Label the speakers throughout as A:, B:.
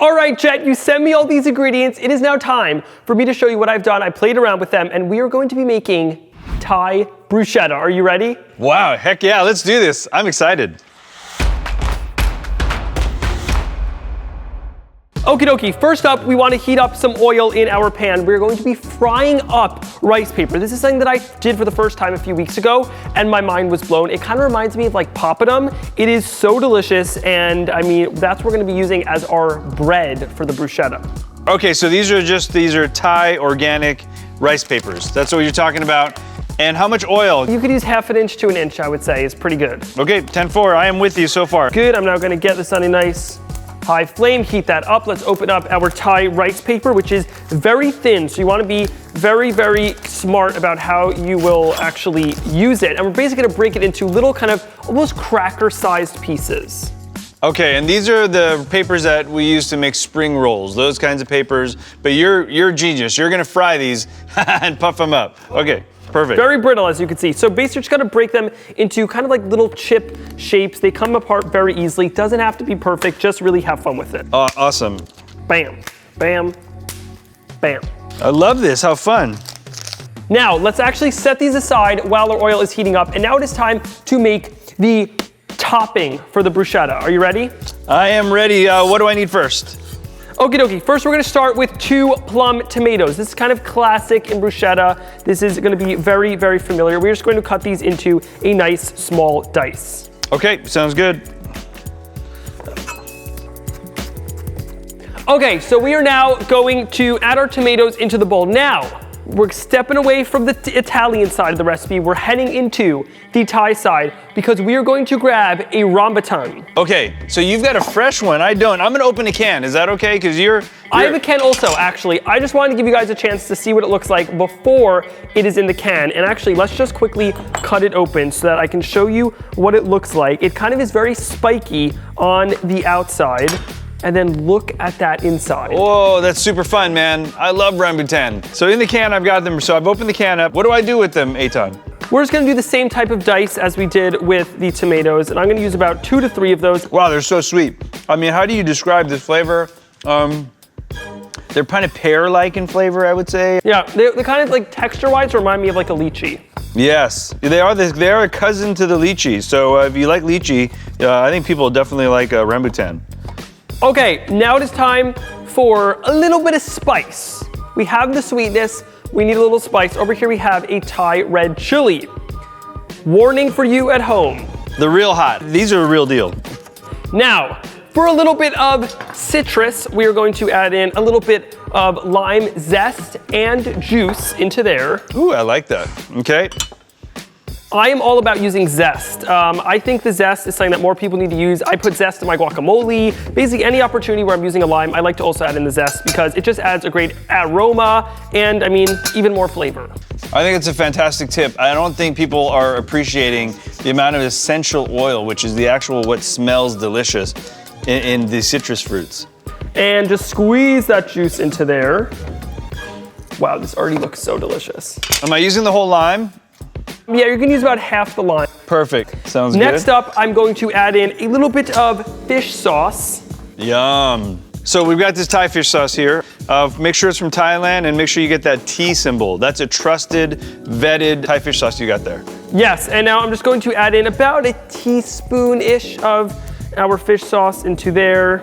A: All right, Jet, you sent me all these ingredients. It is now time for me to show you what I've done. I played around with them, and we are going to be making Thai Bruschetta. Are you ready?
B: Wow, heck yeah, let's do this. I'm excited.
A: Okie dokie, first up, we want to heat up some oil in our pan. We're going to be frying up rice paper. This is something that I did for the first time a few weeks ago, and my mind was blown. It kind of reminds me of like papadum. It is so delicious, and I mean, that's what we're going to be using as our bread for the bruschetta.
B: Okay, so these are Thai organic rice papers. That's what you're talking about. And how much oil?
A: You could use half an inch to an inch, I would say, is pretty good.
B: Okay, 10-4, I am with you so far.
A: Good, I'm now going to get this on a nice high flame, heat that up. Let's open up our Thai rice paper, which is very thin. So you want to be very, very smart about how you will actually use it. And we're basically going to break it into little kind of almost cracker-sized pieces.
B: Okay, and these are the papers that we use to make spring rolls, those kinds of papers. But you're a genius. You're going to fry these and puff them up. Okay. Perfect.
A: Very brittle, as you can see. So basically, just gotta break them into kind of like little chip shapes. They come apart very easily. Doesn't have to be perfect, just really have fun with it.
B: Awesome.
A: Bam, bam, bam.
B: I love this, how fun.
A: Now, let's actually set these aside while our oil is heating up. And now it is time to make the topping for the bruschetta. Are you ready?
B: I am ready. What do I need first?
A: Okie dokie, first we're gonna start with 2 plum tomatoes. This is kind of classic in bruschetta. This is gonna be very, very familiar. We're just going to cut these into a nice small dice.
B: Okay, sounds good.
A: Okay, so we are now going to add our tomatoes into the bowl. Now, we're stepping away from the Italian side of the recipe. We're heading into the Thai side because we are going to grab a rambutan.
B: Okay, so you've got a fresh one. I don't. I'm gonna open a can. Is that okay? Because
A: I have a can also, actually. I just wanted to give you guys a chance to see what it looks like before it is in the can. And actually, let's just quickly cut it open so that I can show you what it looks like. It kind of is very spiky on the outside. And then look at that inside.
B: Whoa, that's super fun, man. I love rambutan. So in the can, I've got them. So I've opened the can up. What do I do with them, Eitan?
A: We're just gonna do the same type of dice as we did with the tomatoes. And I'm gonna use about 2 to 3 of those.
B: Wow, they're so sweet. I mean, how do you describe this flavor? They're kind of pear-like in flavor, I would say.
A: Yeah, they're kind of like texture-wise remind me of like a lychee.
B: Yes, they are a cousin to the lychee. So if you like lychee, I think people definitely like rambutan.
A: Okay, now it is time for a little bit of spice. We have the sweetness, we need a little spice. Over here we have a Thai red chili. Warning for you at home.
B: They're real hot. These are a real deal.
A: Now, for a little bit of citrus, we are going to add in a little bit of lime zest and juice into there.
B: Ooh, I like that. Okay.
A: I am all about using zest. I think the zest is something that more people need to use. I put zest in my guacamole. Basically, any opportunity where I'm using a lime, I like to also add in the zest because it just adds a great aroma and, I mean, even more flavor.
B: I think it's a fantastic tip. I don't think people are appreciating the amount of essential oil, which is the actual what smells delicious in the citrus fruits.
A: And just squeeze that juice into there. Wow, this already looks so delicious.
B: Am I using the whole lime?
A: Yeah, you're gonna use about half the lime.
B: Perfect, sounds good.
A: Next up, I'm going to add in a little bit of fish sauce.
B: Yum. So we've got this Thai fish sauce here. Make sure it's from Thailand and make sure you get that T symbol. That's a trusted, vetted Thai fish sauce you got there.
A: Yes, and now I'm just going to add in about a teaspoon-ish of our fish sauce into there.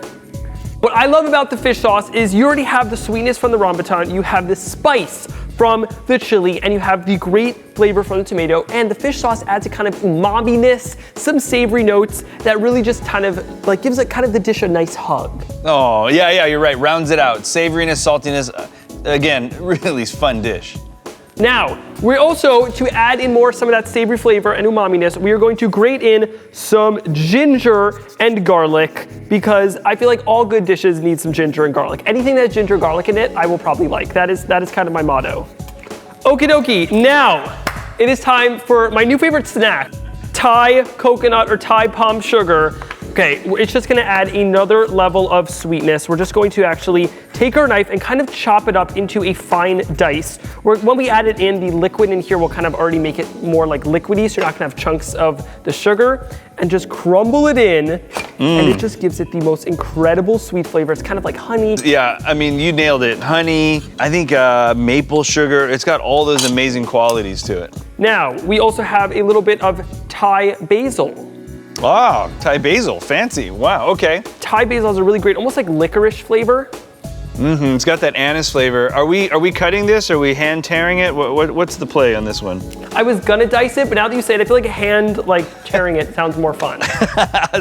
A: What I love about the fish sauce is you already have the sweetness from the rambutan, you have the spice from the chili, and you have the great flavor from the tomato, and the fish sauce adds a kind of umami-ness, some savory notes that really just kind of like gives it kind of the dish a nice hug.
B: Oh, yeah, you're right. Rounds it out. Savoriness, saltiness. Again, really fun dish.
A: Now, we're also, to add in more some of that savory flavor and umami-ness, we are going to grate in some ginger and garlic because I feel like all good dishes need some ginger and garlic. Anything that has ginger and garlic in it, I will probably like. That is kind of my motto. Okie dokie, now it is time for my new favorite snack, Thai coconut or Thai palm sugar. Okay, it's just gonna add another level of sweetness. We're just going to actually take our knife and kind of chop it up into a fine dice. When we add it in, the liquid in here will kind of already make it more like liquidy, so you're not gonna have chunks of the sugar, and just crumble it in, and it just gives it the most incredible sweet flavor. It's kind of like honey.
B: Yeah, I mean, you nailed it. Honey, I think maple sugar, it's got all those amazing qualities to it.
A: Now, we also have a little bit of Thai basil.
B: Wow, Thai basil, fancy. Wow, okay.
A: Thai basil has a really great, almost like licorice flavor.
B: It's got that anise flavor. Are we cutting this? Are we hand tearing it? What's the play on this one?
A: I was gonna dice it, but now that you say it, I feel like a hand tearing it sounds more fun.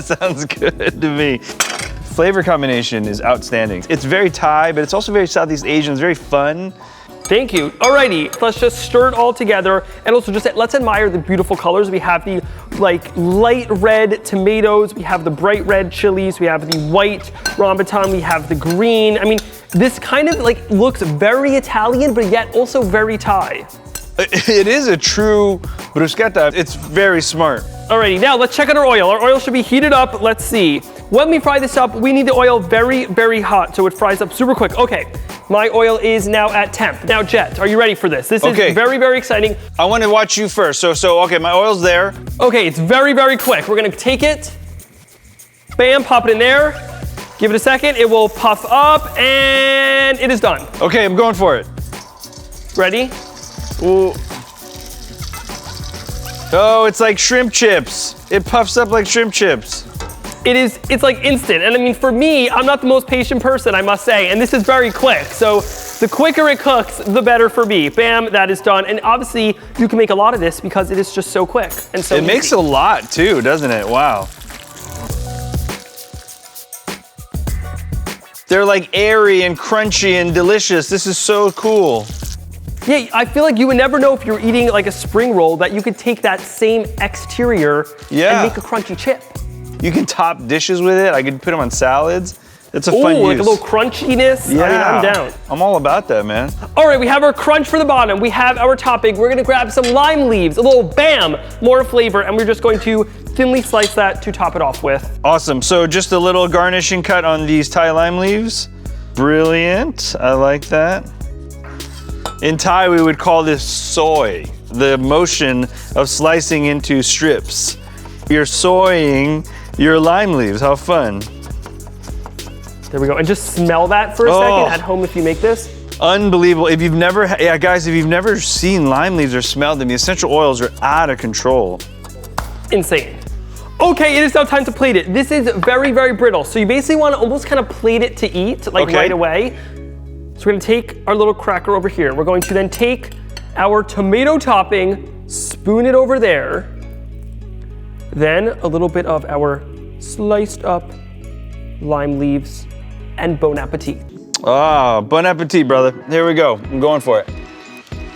B: Sounds good to me. Flavor combination is outstanding. It's very Thai, but it's also very Southeast Asian. It's very fun.
A: Thank you. Alrighty, let's just stir it all together, and also just let's admire the beautiful colors. We have the light red tomatoes, we have the bright red chilies, we have the white rambutan, we have the green. I mean, this kind of looks very Italian, but yet also very Thai.
B: It is a true bruschetta. It's very smart.
A: Alrighty, now let's check out our oil. Our oil should be heated up. Let's see. When we fry this up, we need the oil very, very hot so it fries up super quick. Okay, my oil is now at temp. Now, Jet, are you ready for this? This is very, very exciting.
B: I want to watch you first. So okay, my oil's there.
A: Okay, it's very, very quick. We're gonna take it, bam, pop it in there. Give it a second, it will puff up, and it is done.
B: Okay, I'm going for it.
A: Ready?
B: Ooh. Oh, it's like shrimp chips. It puffs up like shrimp chips.
A: It's like instant. And I mean, for me, I'm not the most patient person, I must say, and this is very quick. So the quicker it cooks, the better for me. Bam, that is done. And obviously, you can make a lot of this because it is just so quick and so easy.
B: It makes a lot too, doesn't it? Wow. They're like airy and crunchy and delicious. This is so cool.
A: Yeah, I feel like you would never know if you're eating like a spring roll that you could take that same exterior and make a crunchy chip.
B: You can top dishes with it. I could put them on salads. It's a fun use.
A: Like a little crunchiness.
B: Yeah,
A: I mean, I'm down.
B: I'm all about that, man.
A: All right, we have our crunch for the bottom. We have our topping. We're gonna grab some lime leaves, a little bam, more flavor, and we're just going to thinly slice that to top it off with.
B: Awesome, so just a little garnishing cut on these Thai lime leaves. Brilliant, I like that. In Thai, we would call this soy, the motion of slicing into strips. You're soying your lime leaves, how fun.
A: There we go, and just smell that for a second at home if you make this.
B: Unbelievable. If you've never, guys, if you've never seen lime leaves or smelled them, the essential oils are out of control.
A: Insane. Okay, it is now time to plate it. This is very, very brittle, so you basically want to almost kind of plate it to eat, right away. So we're gonna take our little cracker over here. We're going to then take our tomato topping, spoon it over there, then a little bit of our sliced up lime leaves, and bon appetit.
B: Ah, bon appetit, brother. Here we go. I'm going for it.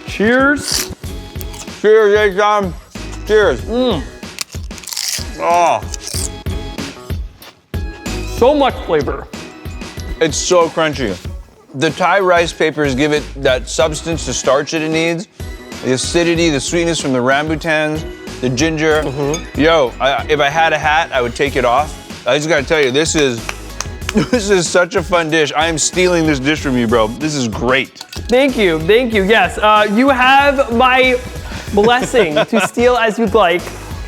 A: Cheers.
B: Cheers, Eitan. Cheers. Oh.
A: So much flavor.
B: It's so crunchy. The Thai rice papers give it that substance, the starch that it needs, the acidity, the sweetness from the rambutans, the ginger. Yo, if I had a hat, I would take it off. I just gotta tell you, this is such a fun dish. I am stealing this dish from you, bro. This is great.
A: Thank you, yes. You have my blessing to steal as you'd like.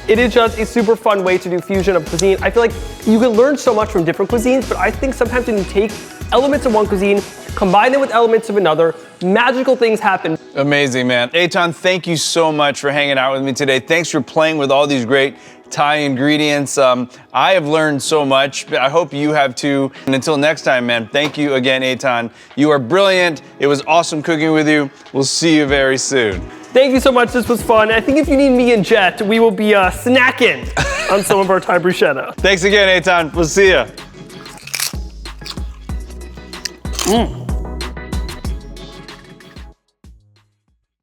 A: It is just a super fun way to do fusion of cuisine. I feel like you can learn so much from different cuisines, but I think sometimes when you take elements of one cuisine, combine them with elements of another, magical things happen.
B: Amazing, man. Eitan, thank you so much for hanging out with me today. Thanks for playing with all these great Thai ingredients. I have learned so much. I hope you have too. And until next time, man, thank you again, Eitan. You are brilliant. It was awesome cooking with you. We'll see you very soon.
A: Thank you so much. This was fun. I think if you need me and Jet, we will be snacking on some of our Thai Bruschetta.
B: Thanks again, Eitan. We'll see ya.